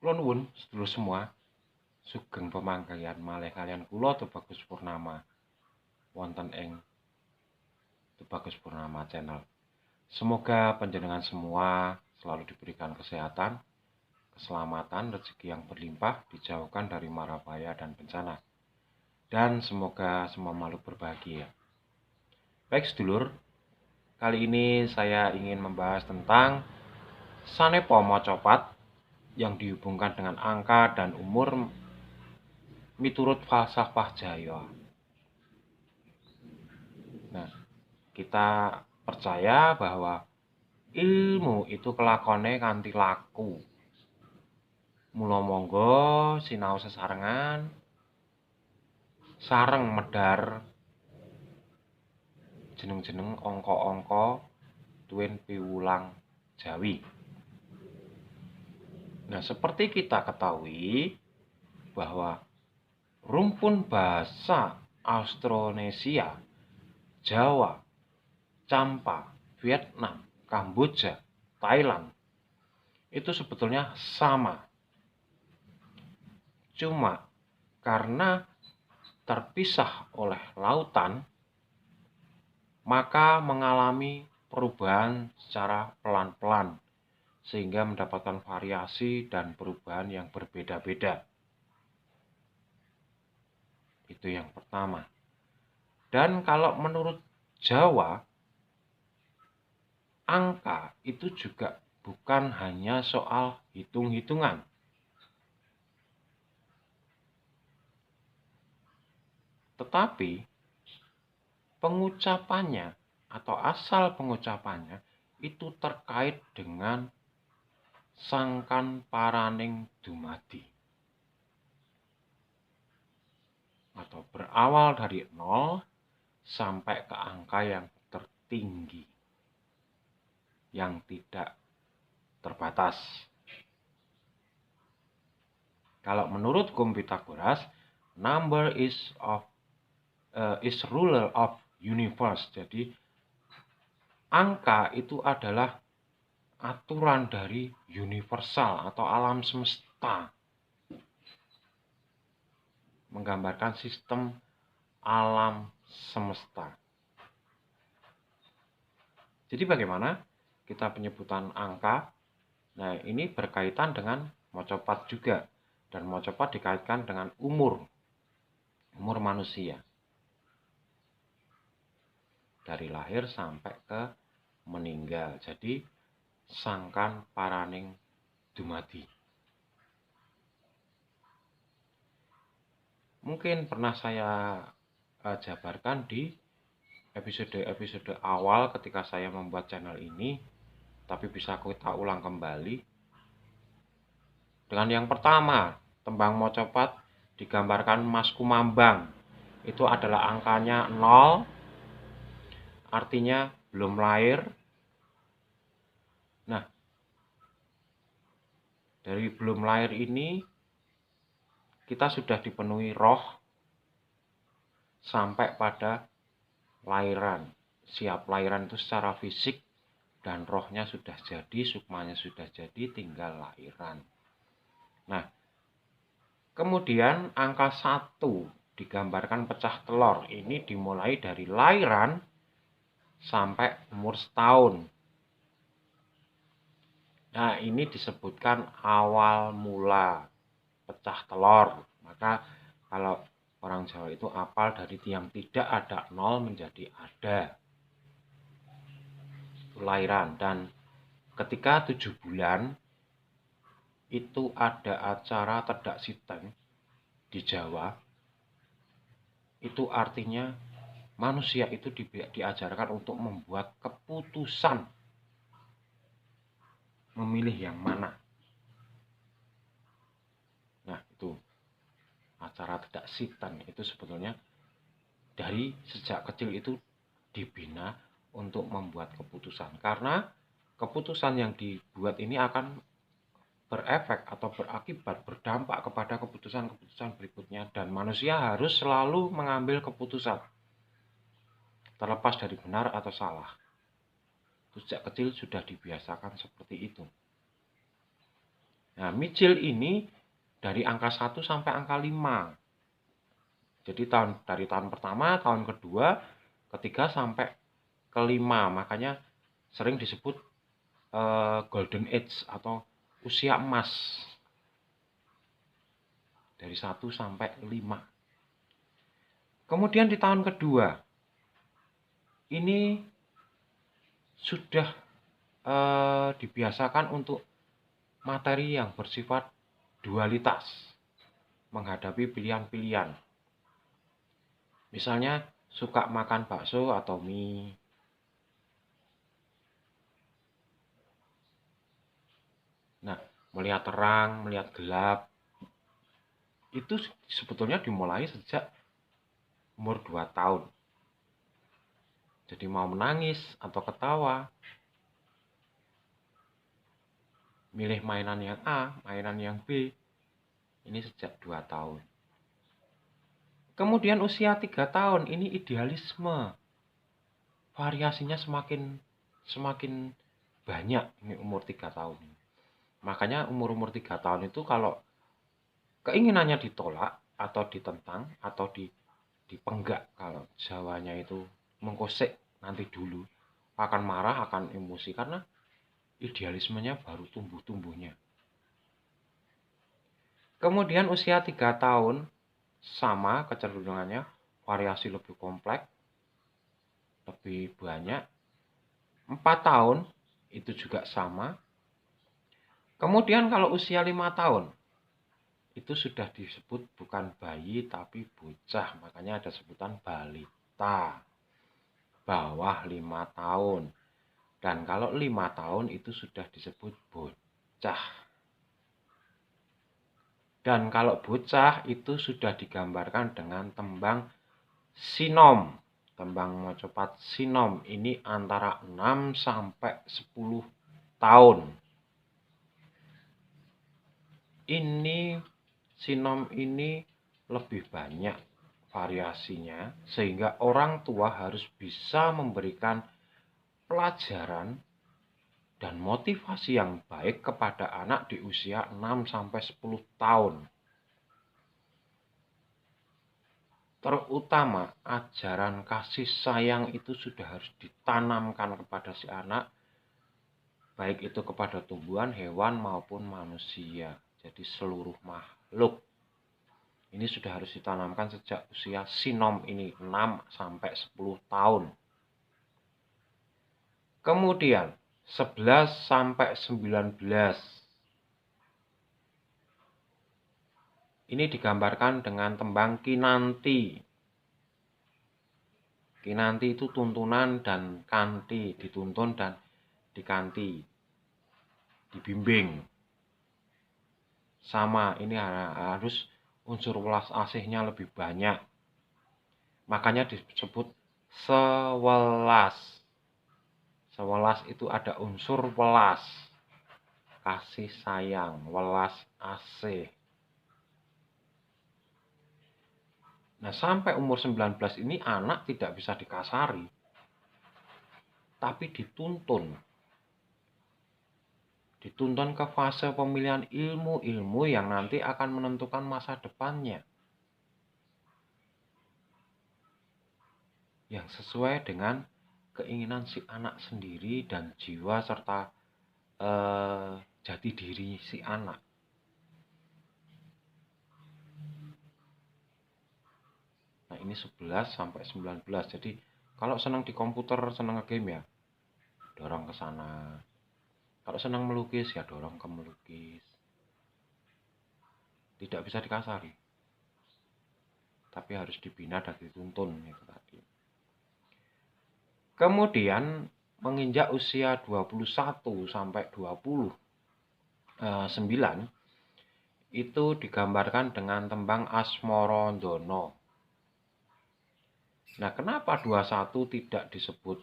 Kula nuwun sedulur semua, sugeng pemanggihan malih kaliyan kula Tubagus Purnama wonten ing Tubagus Purnama Channel. Semoga panjenengan semua selalu diberikan kesehatan, keselamatan, rezeki yang berlimpah, dijauhkan dari mara bahaya dan bencana. Dan semoga semua makhluk berbahagia. Baik sedulur, kali ini saya ingin membahas tentang sanepa macapat yang dihubungkan dengan angka dan umur miturut falsafah Jawa. Nah, kita percaya bahwa ilmu itu kelakone kanthi laku. Mula monggo sinau sesarengan sareng medhar jeneng-jeneng angka-angka tuwin piwulang Jawi. Nah, seperti kita ketahui bahwa rumpun bahasa Austronesia, Jawa, Champa, Vietnam, Kamboja, Thailand itu sebetulnya sama. Cuma karena terpisah oleh lautan, maka mengalami perubahan secara pelan-pelan sehingga mendapatkan variasi dan perubahan yang berbeda-beda. Itu yang pertama. Dan kalau menurut Jawa, angka itu juga bukan hanya soal hitung-hitungan. Tetapi pengucapannya atau asal pengucapannya itu terkait dengan sangkan paraning dumadi. Atau berawal dari 0 sampai ke angka yang tertinggi. Yang tidak terbatas. Kalau menurut Pythagoras, number is ruler of universe. Jadi angka itu adalah aturan dari universal atau alam semesta. Menggambarkan sistem alam semesta. Jadi bagaimana kita penyebutan angka? Nah, ini berkaitan dengan macapat juga. Dan macapat dikaitkan dengan umur manusia. Dari lahir sampai ke meninggal. Jadi sangkan paraning dumadi. Mungkin pernah saya jabarkan di episode-episode awal ketika saya membuat channel ini, tapi bisa kita ulang kembali. Dengan yang pertama, tembang macapat digambarkan Mas Kumambang. Itu adalah angkanya 0, artinya belum lahir. Nah, dari belum lahir ini kita sudah dipenuhi roh sampai pada lahiran. Siap lahiran itu secara fisik dan rohnya sudah jadi, sukmanya sudah jadi, tinggal lahiran. Nah, kemudian angka 1 digambarkan pecah telur. Ini dimulai dari lahiran sampai umur setahun. Nah, ini disebutkan awal mula pecah telur. Maka kalau orang Jawa itu apal dari yang tidak ada 0 menjadi ada. Lahiran. Dan ketika 7 bulan itu ada acara tedak siteng di Jawa. Itu artinya manusia itu diajarkan untuk membuat keputusan. Memilih yang mana. Nah, itu acara tedak siteng itu sebetulnya dari sejak kecil itu dibina untuk membuat keputusan. Karena keputusan yang dibuat ini akan berefek atau berakibat, berdampak kepada keputusan-keputusan berikutnya. Dan manusia harus selalu mengambil keputusan. Terlepas dari benar atau salah. Sejak kecil sudah dibiasakan seperti itu. Nah, micil ini dari angka 1 sampai angka 5. Jadi dari tahun pertama, tahun kedua, ketiga sampai kelima. Makanya sering disebut golden age atau usia emas. Dari 1 sampai 5. Kemudian di tahun kedua, ini sudah dibiasakan untuk materi yang bersifat dualitas, menghadapi pilihan-pilihan. Misalnya suka makan bakso atau mie. Nah, melihat terang, melihat gelap, itu sebetulnya dimulai sejak umur 2 tahun. Jadi mau menangis atau ketawa, milih mainan yang A, mainan yang B, ini sejak 2 tahun. Kemudian usia 3 tahun, ini idealisme. Variasinya semakin banyak ini umur 3 tahun. Makanya umur-umur 3 tahun itu kalau keinginannya ditolak atau ditentang atau dipenggak, kalau Jawanya itu mengkosek nanti dulu, akan marah, akan emosi karena idealismenya baru tumbuh-tumbuhnya. Kemudian usia 3 tahun sama kecenderungannya, variasi lebih kompleks, lebih banyak. 4 tahun itu juga sama. Kemudian kalau usia 5 tahun itu sudah disebut bukan bayi tapi bocah, makanya ada sebutan balita, bawah 5 tahun. Dan kalau 5 tahun itu sudah disebut bocah. Dan kalau bocah itu sudah digambarkan dengan tembang sinom. Tembang mocopat sinom ini antara 6 sampai 10 tahun. Ini sinom ini lebih banyak variasinya sehingga orang tua harus bisa memberikan pelajaran dan motivasi yang baik kepada anak di usia 6 sampai 10 tahun. Terutama ajaran kasih sayang itu sudah harus ditanamkan kepada si anak, baik itu kepada tumbuhan, hewan maupun manusia. Jadi seluruh makhluk. Ini sudah harus ditanamkan sejak usia sinom ini 6 sampai 10 tahun. Kemudian 11 sampai 19. Ini digambarkan dengan tembang kinanti. Kinanti itu tuntunan dan kanti, dituntun dan dikanti, dibimbing. Sama, ini harus unsur welas asihnya lebih banyak. Makanya disebut sewelas. Sewelas itu ada unsur welas, kasih sayang, welas asih. Nah, sampai umur 19 ini anak tidak bisa dikasari, tapi dituntun. Dituntun ke fase pemilihan ilmu-ilmu yang nanti akan menentukan masa depannya. Yang sesuai dengan keinginan si anak sendiri dan jiwa serta jati diri si anak. Nah, ini 11 sampai 19. Jadi, kalau senang di komputer, senang nge-game ya, dorong ke sana. Kalau senang melukis ya dorong ke melukis. Tidak bisa dikasari. Tapi harus dibina dan dituntun itu tadi. Kemudian menginjak usia 21 sampai 29 itu digambarkan dengan tembang Asmarandono. Nah, kenapa 21 tidak disebut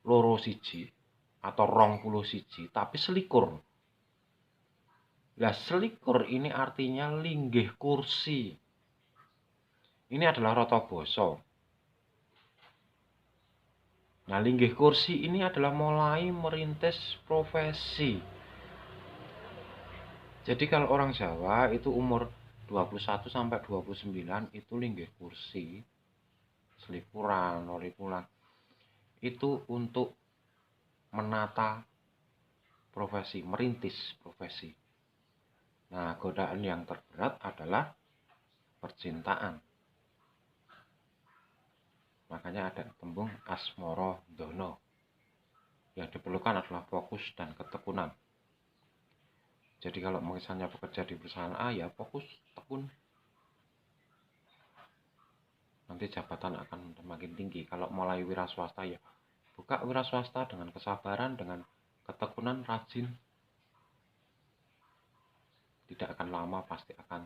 loro siji atau 21 tapi selikur? Nah, selikur ini artinya linggih kursi. Ini adalah rata basa. Nah, linggih kursi ini adalah mulai merintis profesi. Jadi kalau orang Jawa itu umur 21 sampai 29 itu linggih kursi selipuran, lolipulan. Itu untuk menata profesi, merintis profesi. Nah, godaan yang terberat adalah percintaan. Makanya ada tembung asmara dono. Yang diperlukan adalah fokus dan ketekunan. Jadi kalau misalnya bekerja di perusahaan A, ya fokus, tekun. Nanti jabatan akan semakin tinggi. Kalau mulai wira swasta, ya buka wira swasta dengan kesabaran, dengan ketekunan, rajin. Tidak akan lama, pasti akan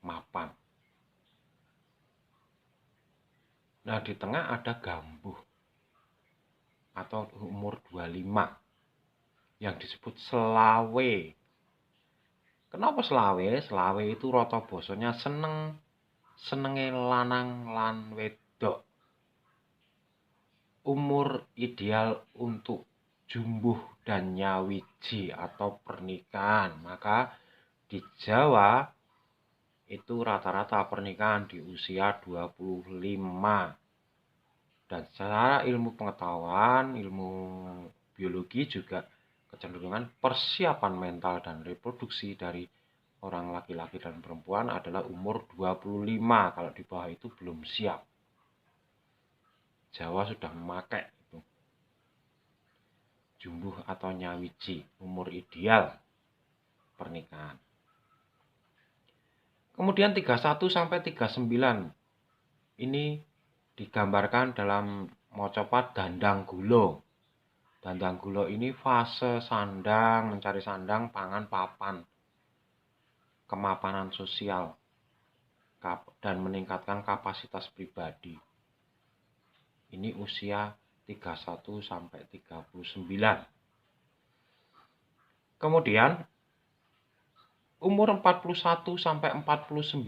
mapan. Nah, di tengah ada gambuh atau umur 25 yang disebut selawe. Kenapa selawe? Selawe itu rata basanya senenge lanang lan wedok. Umur ideal untuk jumbuh dan nyawiji atau pernikahan. Maka di Jawa itu rata-rata pernikahan di usia 25. Dan secara ilmu pengetahuan, ilmu biologi juga kecenderungan persiapan mental dan reproduksi dari orang laki-laki dan perempuan adalah umur 25. Kalau di bawah itu belum siap. Jawa sudah memakai itu. Jumbuh atau nyawiji, umur ideal pernikahan. Kemudian 31 sampai 39 ini digambarkan dalam mocopat dandang gulo. Dandang gulo ini fase sandang, mencari sandang, pangan, papan, kemapanan sosial, dan meningkatkan kapasitas pribadi. Ini usia 31 sampai 39. Kemudian umur 41 sampai 49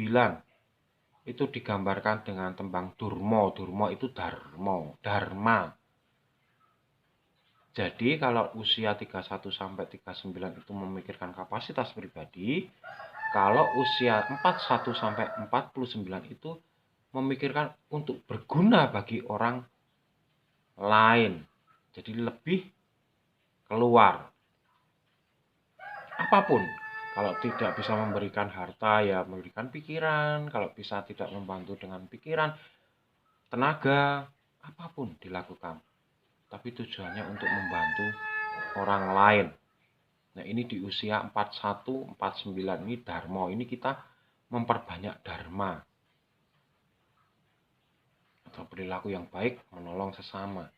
itu digambarkan dengan tembang durma. Durma itu dharma. Jadi kalau usia 31 sampai 39 itu memikirkan kapasitas pribadi, kalau usia 41 sampai 49 itu memikirkan untuk berguna bagi orang lain. Jadi lebih keluar. Apapun. Kalau tidak bisa memberikan harta, ya memberikan pikiran. Kalau bisa tidak membantu dengan pikiran, tenaga, apapun dilakukan. Tapi tujuannya untuk membantu orang lain. Nah, ini di usia 41, 49 ini dharma. Ini kita memperbanyak dharma. Atau perilaku yang baik, menolong sesama.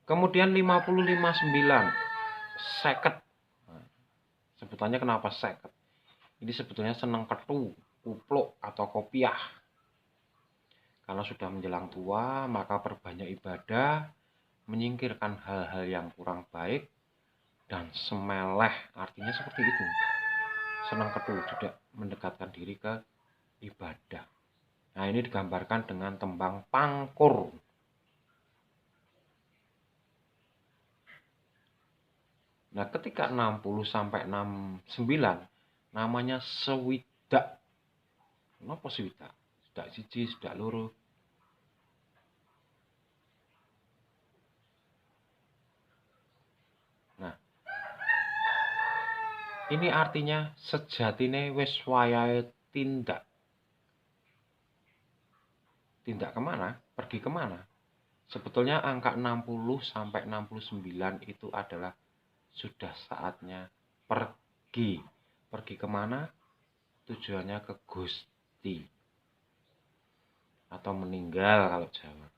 Kemudian 55-9, seket. Nah, sebutannya kenapa seket? Ini sebetulnya senang ketu, kupluk, atau kopiah. Karena sudah menjelang tua, maka perbanyak ibadah, menyingkirkan hal-hal yang kurang baik, dan semeleh, artinya seperti itu. Senang ketu, tidak mendekatkan diri ke ibadah. Nah, ini digambarkan dengan tembang pangkur. Nah, ketika 60 sampai 69, namanya sewidak. Kenapa sewidak? Sedak siji, sedak loro. Nah, ini artinya sejatine wis wayahe tindak. Tindak kemana? Pergi kemana? Sebetulnya angka 60 sampai 69 itu adalah sudah saatnya pergi. Pergi kemana? Tujuannya ke Gusti. Atau meninggal kalau Jawa.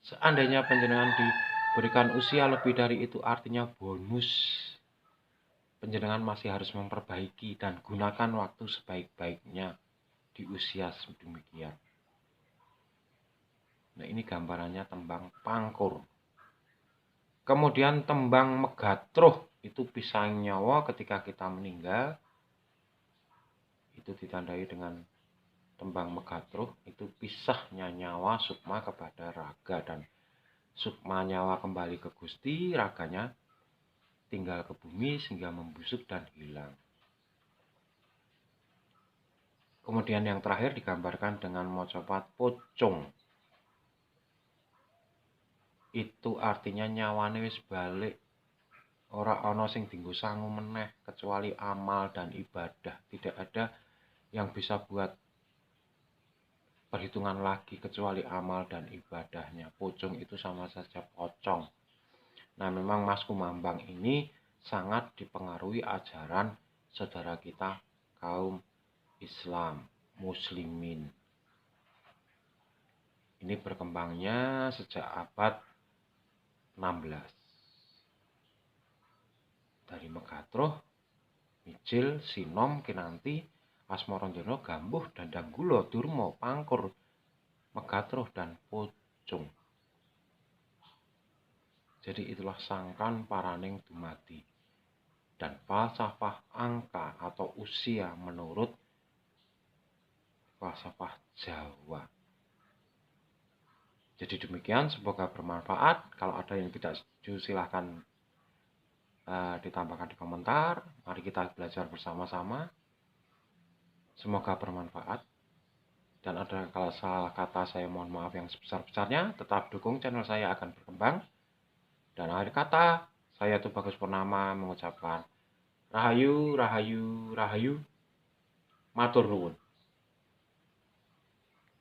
Seandainya panjenengan diberikan usia lebih dari itu, artinya bonus. Panjenengan masih harus memperbaiki dan gunakan waktu sebaik-baiknya di usia sedemikian. Nah, ini gambarannya tembang pangkur. Kemudian tembang megatruh, itu pisang nyawa ketika kita meninggal. Itu ditandai dengan tembang megatruh, itu pisahnya nyawa sukma kepada raga, dan sukma nyawa kembali ke Gusti, raganya tinggal ke bumi sehingga membusuk dan hilang. Kemudian yang terakhir digambarkan dengan macapat pocong. Itu artinya nyawane wis balik. Ora ana sing dienggo sangu meneh kecuali amal dan ibadah. Tidak ada yang bisa buat perhitungan lagi kecuali amal dan ibadahnya. Pocong itu sama saja pocong. Nah, memang Mas Kumambang ini sangat dipengaruhi ajaran saudara kita kaum Islam, Muslimin. Ini berkembangnya sejak abad 16. Dari Megatruh, Micil, Sinom, Kinanti, Asmaranjana, Gambuh, Dandanggula, Durma, Pangkur, Megatruh, dan Pocong. Jadi itulah sangkan paraning dumadi. Dan falsafah angka atau usia menurut falsafah Jawa. Jadi demikian, semoga bermanfaat. Kalau ada yang tidak setuju silahkan ditambahkan di komentar. Mari kita belajar bersama-sama. Semoga bermanfaat. Dan ada kalau salah kata saya mohon maaf yang sebesar-besarnya. Tetap dukung channel saya akan berkembang. Dan akhir kata, saya Tubagus Purnama mengucapkan Rahayu, Rahayu, Rahayu. Matur nuwun.